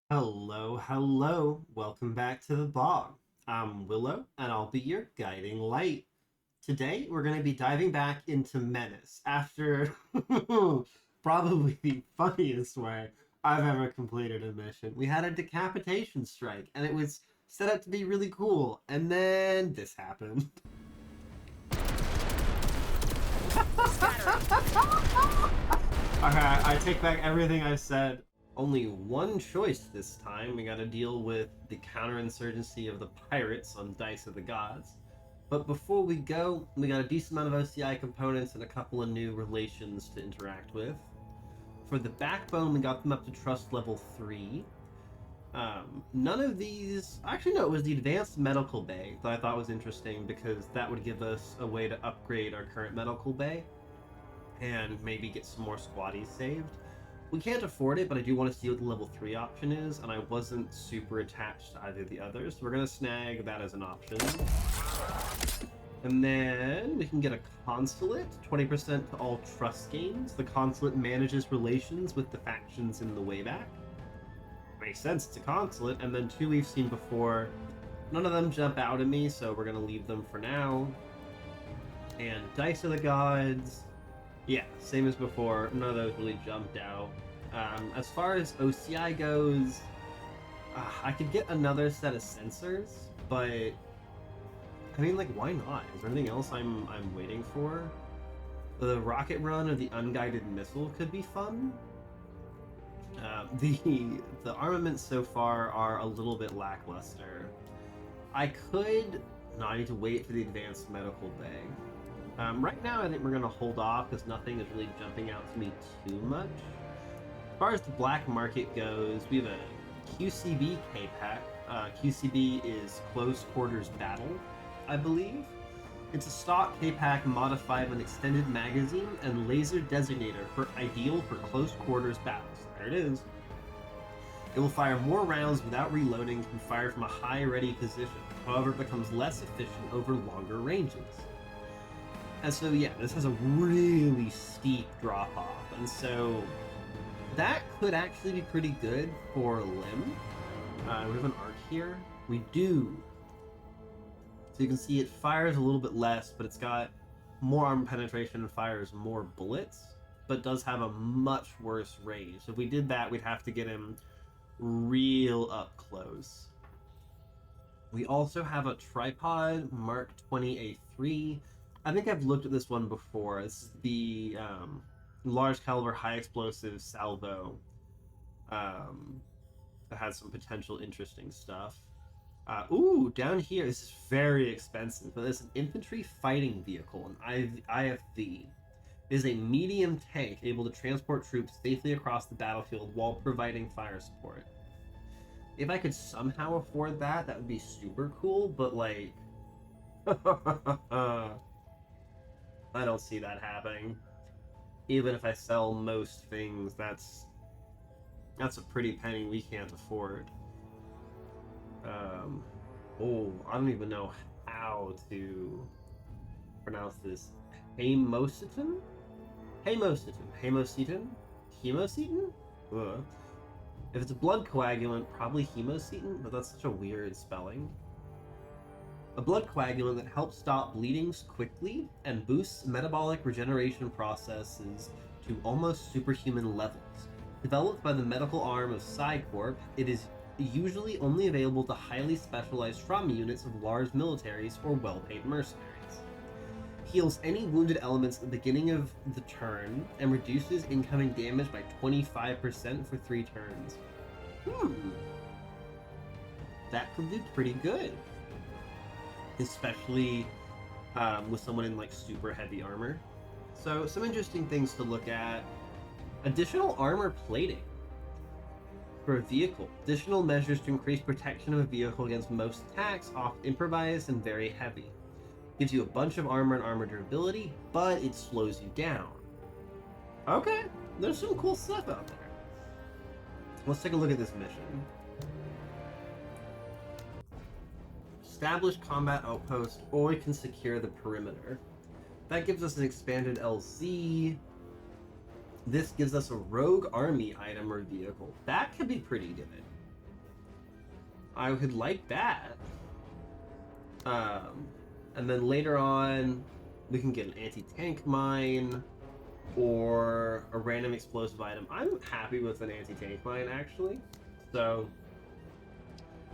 Hello, hello. Welcome back to the bog. I'm Willow, and I'll be your guiding light. Today, we're going to be diving back into Menace after probably the funniest way I've ever completed a mission. We had a decapitation strike, and it was set up to be really cool, and then this happened. Alright, I take back everything I said. Only one choice this time. We gotta deal with the counterinsurgency of the pirates on Dice of the Gods. But before we go, we got a decent amount of OCI components and a couple of new relations to interact with. For the backbone, we got them up to trust level 3. None of these... Actually, no, it was the advanced medical bay that I thought was interesting because that would give us a way to upgrade our current medical bay and maybe get some more squaddies saved. We can't afford it, but I do want to see what the level 3 option is, and I wasn't super attached to either of the others, so we're going to snag that as an option. And then we can get a consulate, 20% to all trust gains. The consulate manages relations with the factions in the Wayback. Makes sense, it's a consulate. And then two we've seen before. None of them jump out at me, so we're going to leave them for now. And Dice of the Gods. Yeah, same as before. None of those really jumped out. As far as OCI goes, I could get another set of sensors, but I mean, like, why not? Is there anything else I'm waiting for? The rocket run of the unguided missile could be fun. The armaments so far are a little bit lackluster. I could. No, I need to wait for the advanced medical bay. Right now, I think we're going to hold off because nothing is really jumping out to me too much. As far as the black market goes, we have a QCB K-Pack. QCB is Close Quarters Battle, I believe. It's a stock K-Pack modified with an extended magazine and laser designator ideal for close quarters battles. There it is. It will fire more rounds without reloading and can fire from a high ready position. However, it becomes less efficient over longer ranges. And so, yeah, this has a really steep drop-off, and so that could actually be pretty good for Limb. We have an arc here. We do. So you can see it fires a little bit less, but it's got more armor penetration and fires more bullets, but does have a much worse range. So if we did that, we'd have to get him real up close. We also have a tripod Mark 20A3. I think I've looked at this one before. This is the large caliber high explosive salvo that has some potential interesting stuff. Ooh, down here, this is very expensive, but it's an infantry fighting vehicle, an IFV. It is a medium tank able to transport troops safely across the battlefield while providing fire support. If I could somehow afford that, that would be super cool, but like... I don't see that happening. Even if I sell most things, that's a pretty penny we can't afford. Oh, I don't even know how to pronounce this. Hemositin? Hemositin. Hemositin? Hemositin? Ugh. If it's a blood coagulant, probably hemositin, but that's such a weird spelling. A blood coagulant that helps stop bleedings quickly and boosts metabolic regeneration processes to almost superhuman levels. Developed by the medical arm of Psycorp, it is usually only available to highly specialized trauma units of large militaries or well-paid mercenaries. Heals any wounded elements at the beginning of the turn and reduces incoming damage by 25% for 3 turns. That could be pretty good. Especially with someone in like super heavy armor. So some interesting things to look at. Additional armor plating for a vehicle. Additional measures to increase protection of a vehicle against most attacks, often improvised and very heavy. Gives you a bunch of armor and armor durability, but it slows you down. Okay, there's some cool stuff out there. Let's take a look at this mission. Establish combat outpost, or we can secure the perimeter. That gives us an expanded LZ. This gives us a rogue army item or vehicle. That could be pretty good. I would like that. And then later on, we can get an anti-tank mine or a random explosive item. I'm happy with an anti-tank mine, actually. So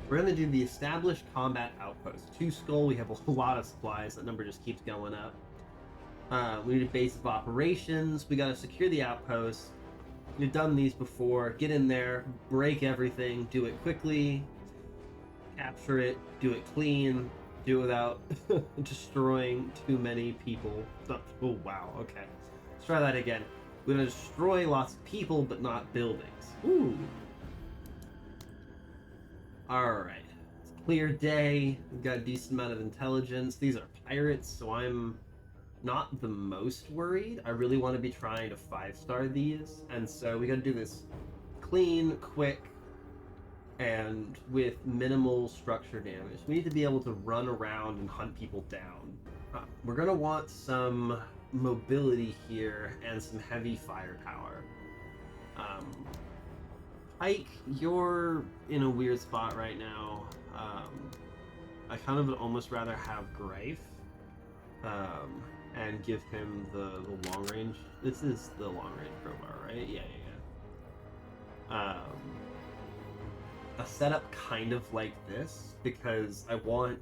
we're going to do the established combat outpost. 2 skull, we have a lot of supplies. That number just keeps going up. We need a base of operations. We got to secure the outpost. We've done these before. Get in there, break everything, do it quickly, capture it, do it clean, do it without destroying too many people. Oh, wow, okay. Let's try that again. We're going to destroy lots of people, but not buildings. Ooh. Alright. It's a clear day. We've got a decent amount of intelligence. These are pirates, so I'm not the most worried. I really want to be trying to 5-star these, and so we got to do this clean, quick, and with minimal structure damage. We need to be able to run around and hunt people down. We're going to want some mobility here and some heavy firepower. Pike, you're in a weird spot right now. I kind of would almost rather have Greif. And give him the long range. This is the long range crowbar, right? Yeah. A setup kind of like this, because I want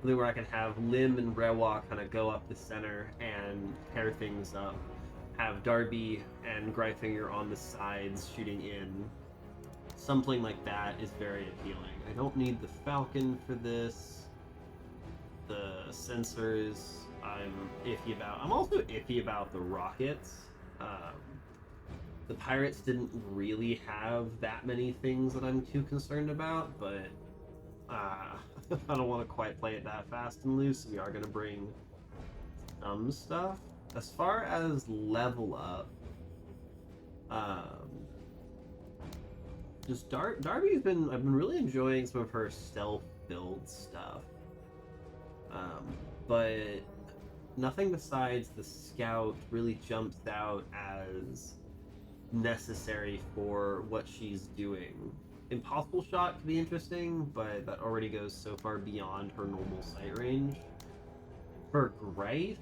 really where I can have Lim and Rewa kind of go up the center and pair things up. Have Darby and Gryfinger on the sides shooting in. Something like that is very appealing. I don't need the Falcon for this. The sensors I'm iffy about. I'm also iffy about the rockets. The pirates didn't really have that many things that I'm too concerned about, but I don't want to quite play it that fast and loose. We are going to bring some stuff. As far as level up, just Darby's been, I've been really enjoying some of her stealth build stuff. But nothing besides the scout really jumps out as necessary for what she's doing. Impossible shot could be interesting, but that already goes so far beyond her normal sight range. For Greif,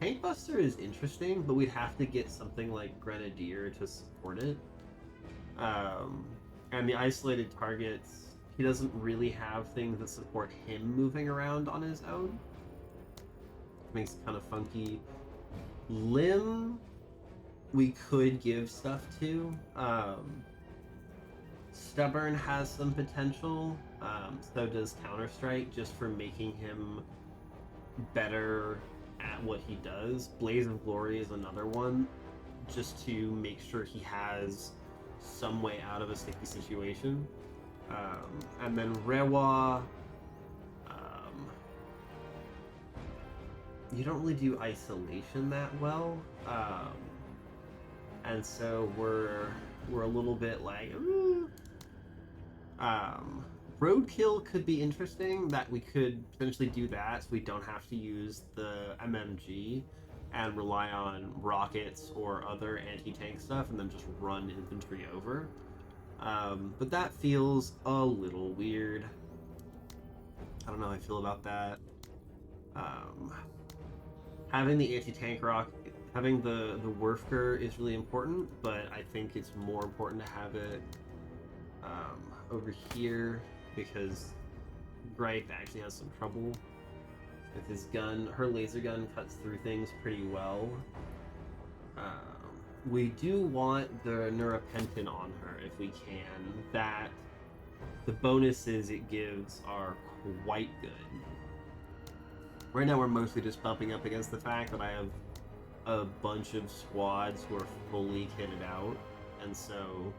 Tank Buster is interesting, but we'd have to get something like Grenadier to support it. And the isolated targets, he doesn't really have things that support him moving around on his own. Makes it kind of funky. Lim, we could give stuff to. Stubborn has some potential. So does Counter-Strike, just for making him better at what he does. Blaze of Glory is another one, just to make sure he has some way out of a sticky situation. And then Rewa, you don't really do isolation that well, and so we're a little bit like, roadkill could be interesting. That we could potentially do that, so we don't have to use the MMG and rely on rockets or other anti-tank stuff, and then just run infantry over. But that feels a little weird. I don't know how I feel about that. Having the anti-tank rocket, having the Werfger is really important, but I think it's more important to have it over here, because Greif actually has some trouble with his gun. Her laser gun cuts through things pretty well. We do want the Neuropentin on her if we can. That the bonuses it gives are quite good. Right now we're mostly just bumping up against the fact that I have a bunch of squads who are fully kitted out, and so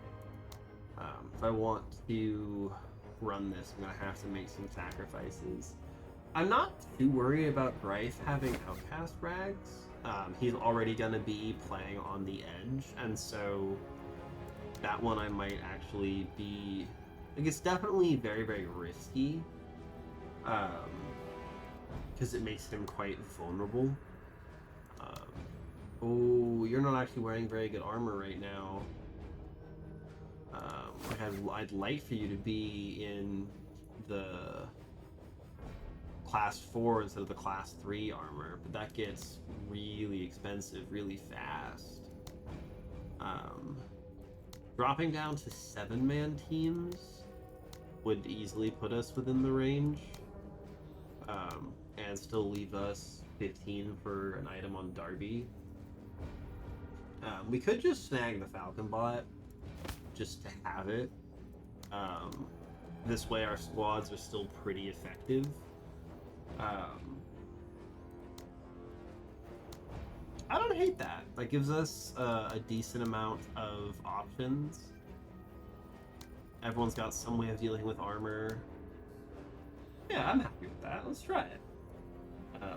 if I want to run this, I'm going to have to make some sacrifices. I'm not too worried about Greif having Outcast Rags. He's already going to be playing on the edge, and so that one I might actually be... Like, it's definitely very, very risky, because it makes him quite vulnerable. Oh, you're not actually wearing very good armor right now. Like I'd like for you to be in the class 4 instead of the class 3 armor, but that gets really expensive really fast. Dropping down to 7-man teams would easily put us within the range, and still leave us 15 for an item on Darby. We could just snag the Falcon bot just to have it. This way our squads are still pretty effective. I don't hate that. That gives us a decent amount of options. Everyone's got some way of dealing with armor. Yeah, I'm happy with that. Let's try it.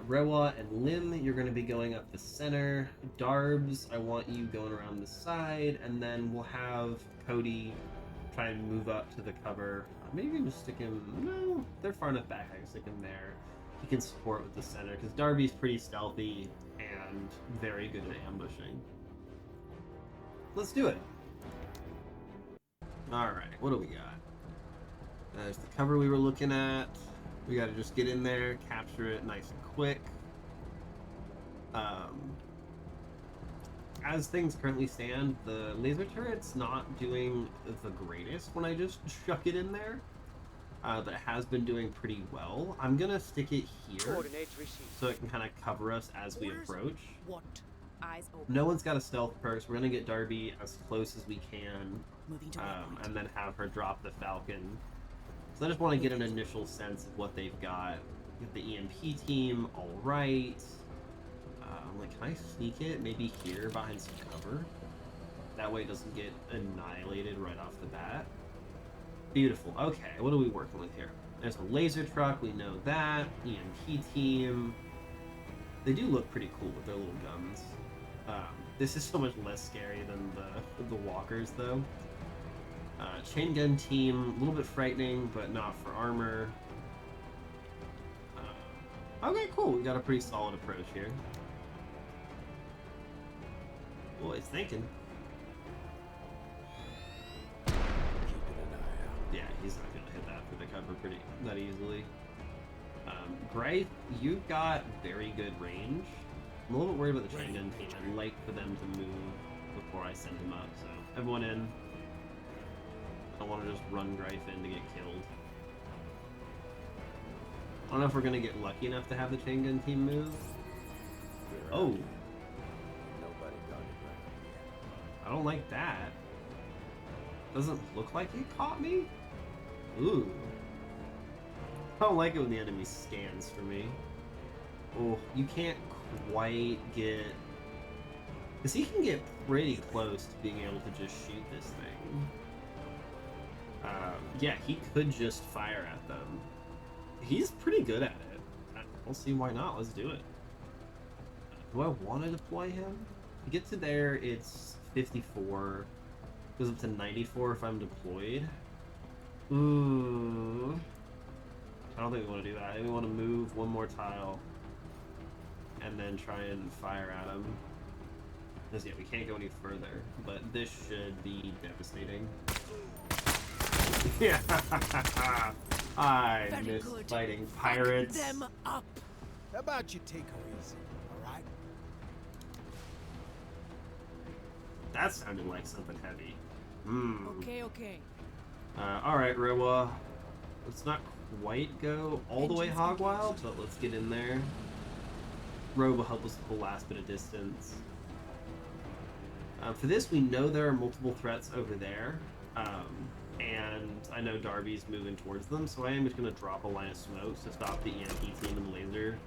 Rewa and Lim, you're going to be going up the center. Darbs, I want you going around the side, and then we'll have Cody try and move up to the cover. Maybe we can just stick him... No, they're far enough back. I can stick him there. He can support with the center, because Darby's pretty stealthy and very good at ambushing. Let's do it. Alright, what do we got? There's the cover we were looking at. We gotta just get in there, capture it nice and quick. As things currently stand, the laser turret's not doing the greatest when I just chuck it in there. But it has been doing pretty well. I'm gonna stick it here so it can kind of cover us as we approach. Eyes open. No one's got a stealth perk, so we're gonna get Darby as close as we can, and then have her drop the Falcon. So I just want to get an initial sense of what they've got. Get the EMP team, all right. Like, can I sneak it? Maybe here behind some cover. That way it doesn't get annihilated right off the bat. Beautiful. Okay, what are we working with here? There's a laser truck, we know that. EMP team. They do look pretty cool with their little guns. This is so much less scary than the walkers, though. Chain gun team, a little bit frightening, but not for armor. Okay, cool. We got a pretty solid approach here. Boy, it's thinking. Yeah, he's not gonna hit that for the cover that easily. Great, you've got very good range. I'm a little bit worried about the chain gun team. I'd like for them to move before I send him up, so everyone in. I don't want to just run Greif in to get killed. I don't know if we're gonna get lucky enough to have the chain gun team move. Oh. I don't like that. Doesn't look like it caught me? Ooh. I don't like it when the enemy scans for me. Oh, you can't quite get... Because he can get pretty close to being able to just shoot this thing. Yeah, he could just fire at them. He's pretty good at it. I don't see why not. Let's do it. Do I want to deploy him? To get to there, it's 54. Goes up to 94 if I'm deployed. Ooh. I don't think we want to do that. I think we want to move one more tile and then try and fire at him. Because, yeah, we can't go any further, but this should be devastating. Yeah, I miss fighting pirates. Them up. How about you take her easy, alright? That sounded like something heavy. Okay. Alright, Rewa. Let's not quite go all the way hog wild, but let's get in there. Ro will help us with the last bit of distance. For this, we know there are multiple threats over there. And I know Darby's moving towards them, so I am just going to drop a line of smokes to stop the EMP team and the laser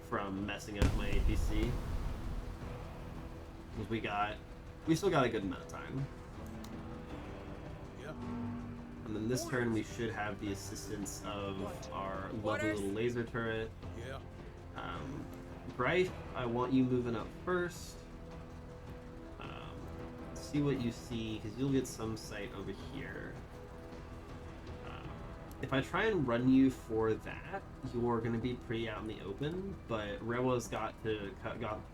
from messing up my APC. Because we still got a good amount of time. Yep. And then this turn we should have the assistance of our lovely little laser turret. Yeah. Greif, I want you moving up first. See what you see, because you'll get some sight over here. If I try and run you for that, you're going to be pretty out in the open, but Rewa's got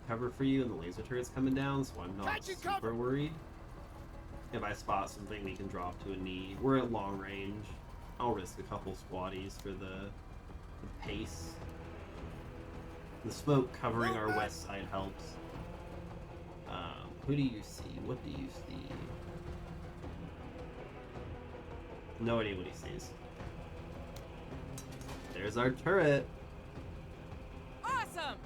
cover for you, and the laser turret's coming down, so I'm not super worried. If I spot something, we can drop to a knee. We're at long range. I'll risk a couple squaddies for the pace. The smoke covering our west side helps. Who do you see? What do you see? No idea what he sees. There's our turret. Awesome!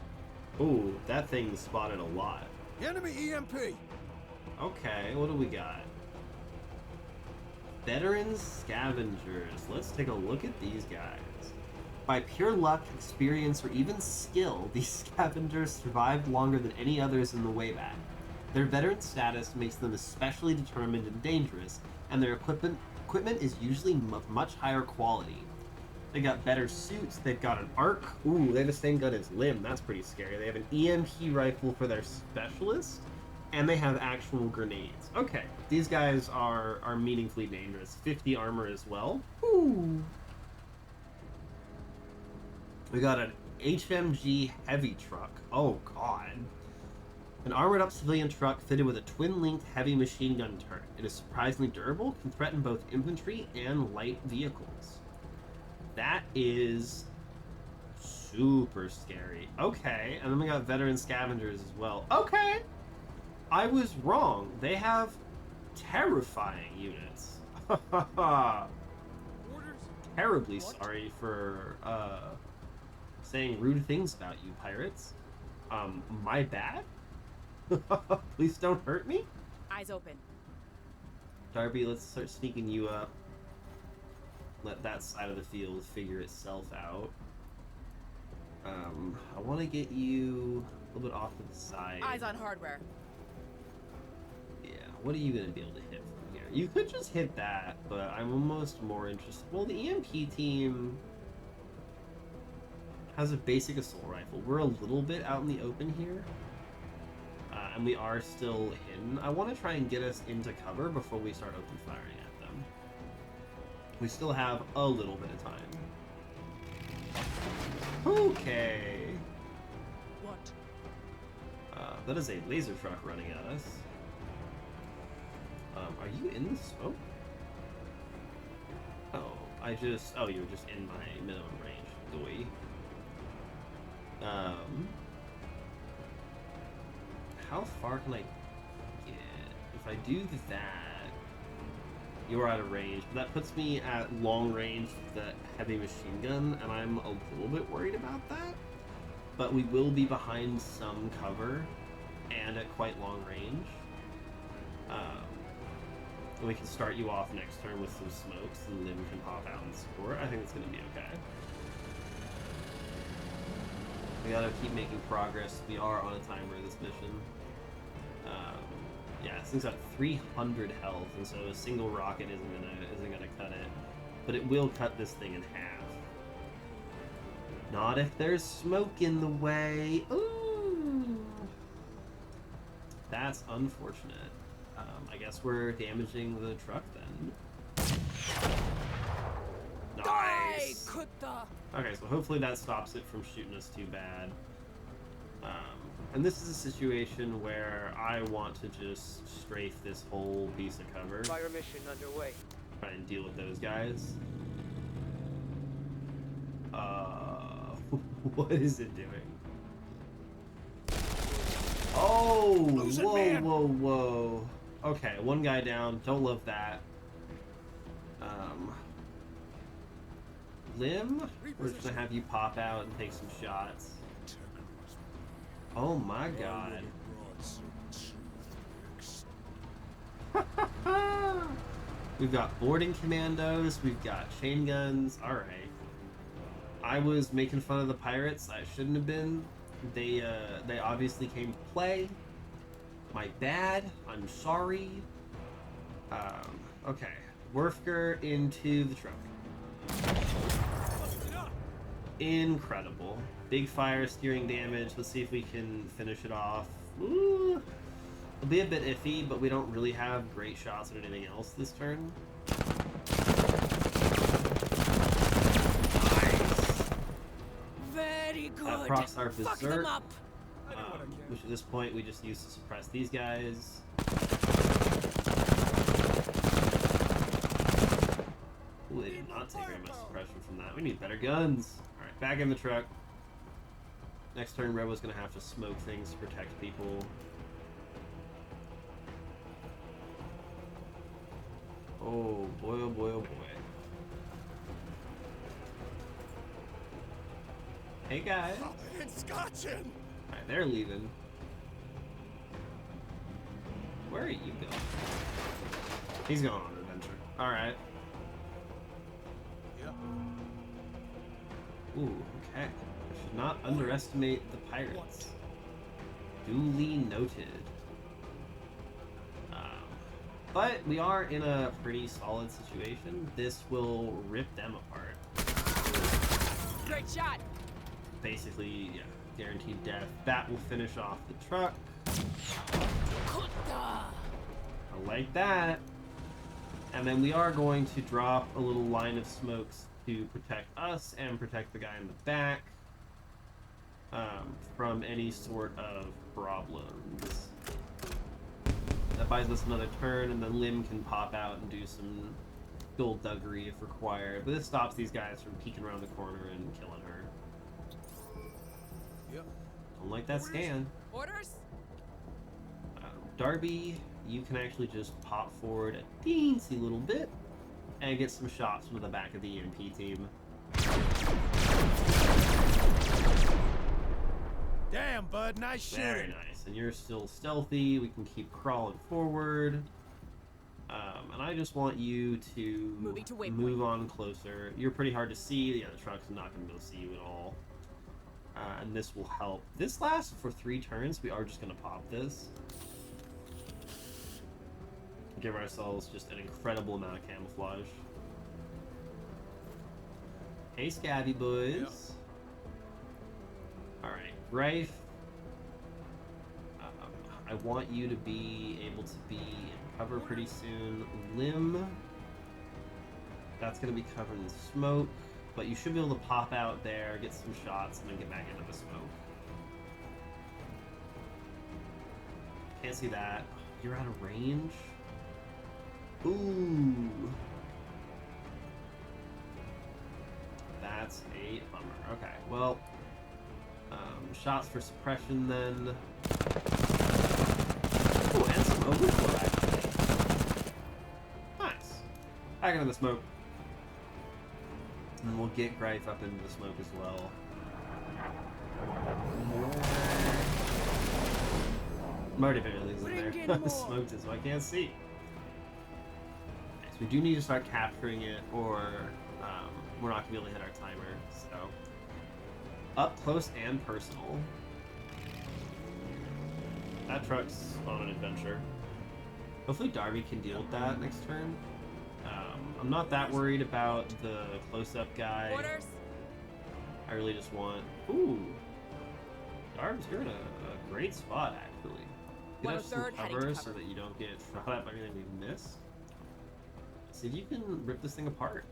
Ooh, that thing spotted a lot. Enemy EMP. Okay, what do we got? Veterans scavengers. Let's take a look at these guys. By pure luck, experience, or even skill, these scavengers survived longer than any others in the Wayback. Their veteran status makes them especially determined and dangerous, and their equipment is usually of much higher quality. They got better suits, they've got an arc. Ooh, they have the same gun as Lim, that's pretty scary. They have an EMP rifle for their specialist, and they have actual grenades. Okay, these guys are meaningfully dangerous. 50 armor as well. Ooh. We got an HMG heavy truck. Oh god. An armored up civilian truck fitted with a twin-linked heavy machine gun turret. It is surprisingly durable, can threaten both infantry and light vehicles. That is super scary. Okay, and then we got veteran scavengers as well. Okay! I was wrong. They have terrifying units. Terribly sorry for saying rude things about you, pirates. My bad? Please don't hurt me? Eyes open. Darby, let's start sneaking you up. Let that side of the field figure itself out. I want to get you a little bit off to the side. Eyes on hardware. Yeah, what are you going to be able to hit from here? You could just hit that, but I'm almost more interested. Well, the EMP team has a basic assault rifle. We're a little bit out in the open here. And we are still hidden. I want to try and get us into cover before we start open firing at them. We still have a little bit of time. Okay. What? That is a laser truck running at us. Are you in the smoke? Oh, oh, you were just in my minimum range. Doy. How far can I get? If I do that, you're out of range. But that puts me at long range with the heavy machine gun, and I'm a little bit worried about that. But we will be behind some cover and at quite long range. And we can start you off next turn with some smokes, and Lim can pop out and support. I think it's going to be okay. We gotta keep making progress. We are on a timer this mission. Yeah, this thing's got 300 health, and so a single rocket isn't gonna cut it. But it will cut this thing in half. Not if there's smoke in the way. Ooh, that's unfortunate. I guess we're damaging the truck then. Nice. Okay, so hopefully that stops it from shooting us too bad. And this is a situation where I want to just strafe this whole piece of cover. Fire mission underway. Try and deal with those guys. What is it doing? Oh, whoa. Okay, one guy down. Don't love that. Lim, we're just gonna have you pop out and take some shots. Oh my god. We've got boarding commandos, we've got chain guns. Alright. I was making fun of the pirates. I shouldn't have been. They obviously came to play. My bad. I'm sorry. Okay. Werfger into the truck. Incredible. Big fire, steering damage. Let's see if we can finish it off. Ooh. It'll be a bit iffy, but we don't really have great shots at anything else this turn. Nice. Very good. That procs our Fuck them berserk. up. Which at this point we just use to suppress these guys. we need better guns. Alright, back in the truck. Next turn, Robo's gonna have to smoke things to protect people. Oh boy, oh boy, oh boy. Hey guys. It's scotching. Alright, they're leaving. Where are you going? He's going on an adventure. Alright. Yeah. Ooh, okay. I should not underestimate the pirates. Duly noted. But we are in a pretty solid situation. This will rip them apart. Great shot. Basically, yeah, guaranteed death. That will finish off the truck. I like that. And then we are going to drop a little line of smokes to protect us and protect the guy in the back from any sort of problems. That buys us another turn, and then Lim can pop out and do some skullduggery if required. But this stops these guys from peeking around the corner and killing her. Yep. Don't like that scan. Orders? Darby, you can actually just pop forward a teensy little bit and get some shots from the back of the EMP team. Damn, bud, nice shooting. Very nice. And you're still stealthy. We can keep crawling forward. And I just want you to Moving to waypoint. move on closer. You're pretty hard to see. The other truck's not going to be able to see you at all. And this will help. This lasts for 3 turns. We are just going to pop this. Give ourselves just an incredible amount of camouflage. Hey, Scabby boys. Yep. Alright, Rife. I want you to be able to be in cover pretty soon. Lim. That's going to be covered in smoke. But you should be able to pop out there, get some shots, and then get back into the smoke. Can't see that. You're out of range? Ooh. That's a bummer. Okay, well, shots for suppression then. Ooh, and some overflow actually. Nice. Back into the smoke. And we'll get Greif up into the smoke as well. Motivator's in there. Smoked it, so I can't see. We do need to start capturing it, or we're not going to be able to hit our timer. So, up close and personal. That truck's on an adventure. Hopefully Darby can deal with that next turn. I'm not that worried about the close-up guy. Orders? I really just want... Ooh! Darby, you're in a great spot, actually. Get up some 103rd heading to cover so cover. that you don't get shot at by anything we miss. See if you can rip this thing apart.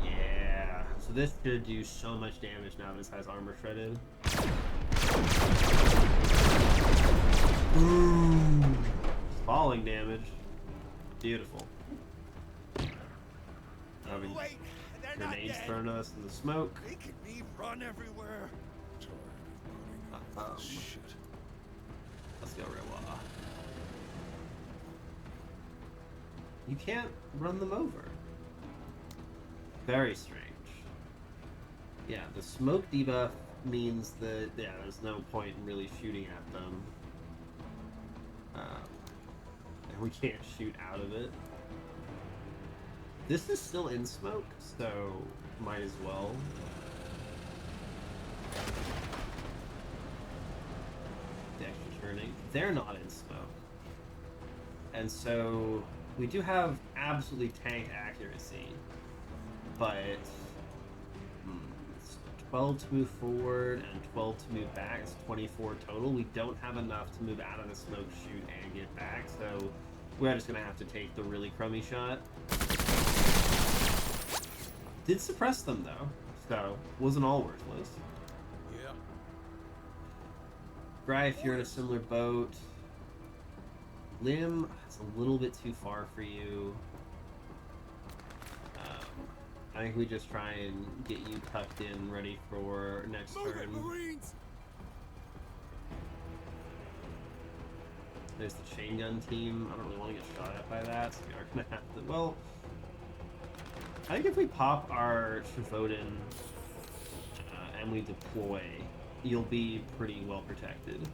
Yeah. So this should do so much damage now that this has armor shredded. Ooh. Falling damage. Beautiful. Having Wait, they're not grenades dead. thrown at us in the smoke. Making me run everywhere. Shit. Let's go, Rewa. You can't run them over. Very strange. Yeah, the smoke debuff means that, yeah, there's no point in really shooting at them. And we can't shoot out of it. This is still in smoke, so might as well. The extra turning. They're not in smoke. And so we do have absolutely tank accuracy, but it's 12 to move forward and 12 to move back. It's 24 total. We don't have enough to move out of the smoke, shoot, and get back, so we're just going to have to take the really crummy shot. Did suppress them, though, so wasn't all worthless. Yeah. Greif, you're in a similar boat. Lim, it's a little bit too far for you. I think we just try and get you tucked in, ready for next turn. Marines! There's the chain gun team. I don't really want to get shot at by that, so we are gonna have to. Well, I think if we pop our Travoden and we deploy, you'll be pretty well protected.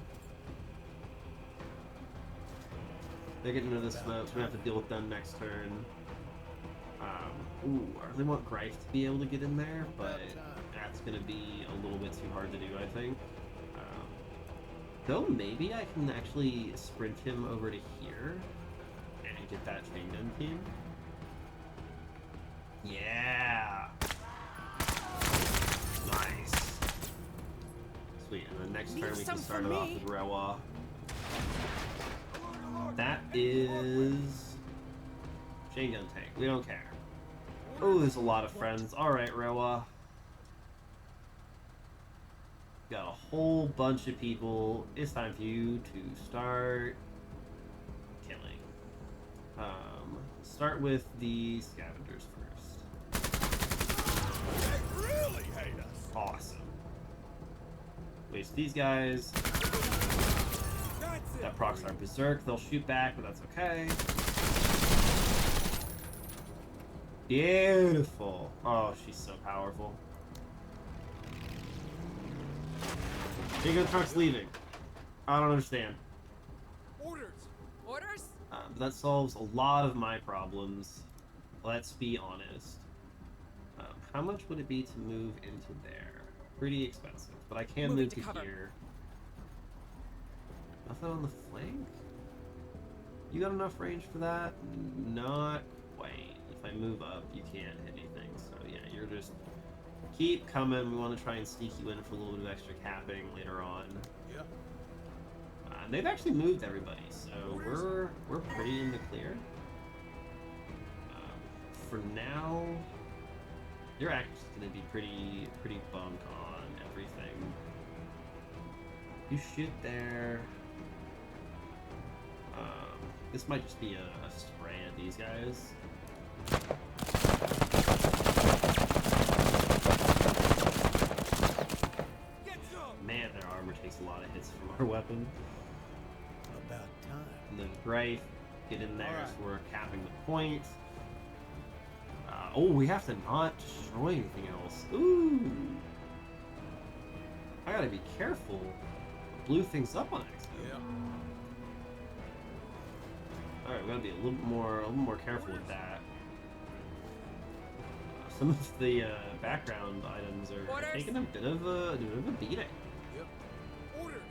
They're getting into the smoke, so we're gonna have to deal with them next turn. Ooh, I really want Greif to be able to get in there, but that's gonna be a little bit too hard to do, I think. Though maybe I can actually sprint him over to here and get that chain gun team. Yeah! Nice. Sweet, and then next turn we can start it off with Rewa. That is chain gun tank. We don't care. Oh, there's a lot of friends. Alright, Rewa. Got a whole bunch of people. It's time for you to start killing. Start with the scavengers first. They really hate us. Awesome. Waste these guys. That's it. That procs our berserk. They'll shoot back, but that's okay. Beautiful. Oh, she's so powerful. Big truck's leaving. I don't understand. Orders. Orders? That solves a lot of my problems. Let's be honest. How much would it be to move into there? Pretty expensive, but I can Moving move to to cover. here. Nothing on the flank? You got enough range for that? Not quite. If I move up, you can't hit anything. So yeah, you're just keep coming. We want to try and sneak you in for a little bit of extra capping later on. Yeah. And they've actually moved everybody, so we're pretty in the clear. For now, you're actually going to be pretty bunk on everything. You shoot there. This might just be a spray at these guys. Get some. Man, their armor takes a lot of hits from our weapon. About time. And then Greif, get in there, Alright. so we're capping the point. Oh, we have to not destroy anything else. Ooh! I gotta be careful. Blew things up on accident. Yeah. Alright, we gotta be a little more careful with that. Some of the background items are Orders. taking a bit of a beating. Yep. Orders.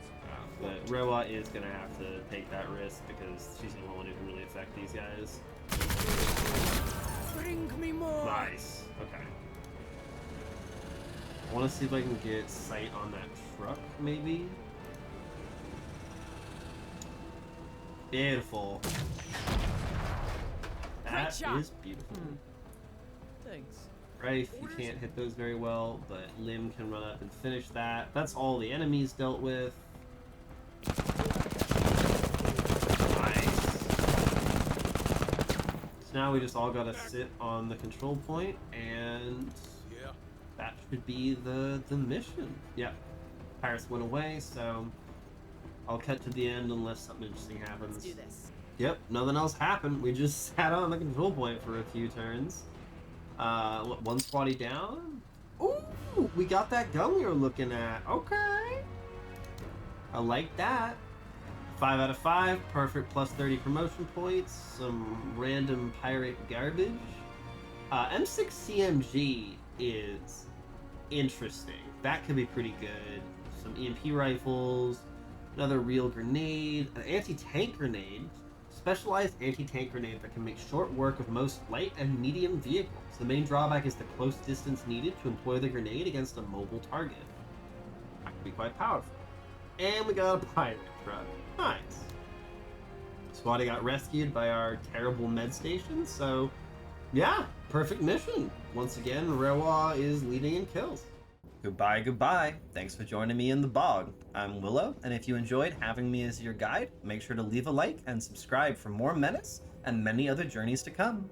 But Rewa is gonna have to take that risk because she's the only one who can really affect these guys. Bring me more. Nice. Okay. I want to see if I can get sight on that truck, maybe. Beautiful. That shot. is beautiful. Thanks. Right, you can't hit those very well, but Lim can run up and finish that. That's all the enemies dealt with. Nice. So now we just all gotta sit on the control point, and Yeah. that should be the mission. Yep. Pirates went away, so I'll cut to the end unless something interesting happens. Let's do this. Yep, nothing else happened. We just sat on the control point for a few turns. One squaddie down? Ooh, we got that gun we were looking at. Okay. I like that. 5 out of 5, perfect plus 30 promotion points, some random pirate garbage. M6 CMG is interesting. That could be pretty good. Some EMP rifles, another real grenade, an anti-tank grenade, specialized anti-tank grenade that can make short work of most light and medium vehicles. The main drawback is the close distance needed to employ the grenade against a mobile target. That could be quite powerful. And we got a pirate truck. Nice. Squaddie got rescued by our terrible med station, so yeah, perfect mission. Once again, Rewa is leading in kills. Goodbye, goodbye. Thanks for joining me in the bog. I'm Willow, and if you enjoyed having me as your guide, make sure to leave a like and subscribe for more Menace and many other journeys to come.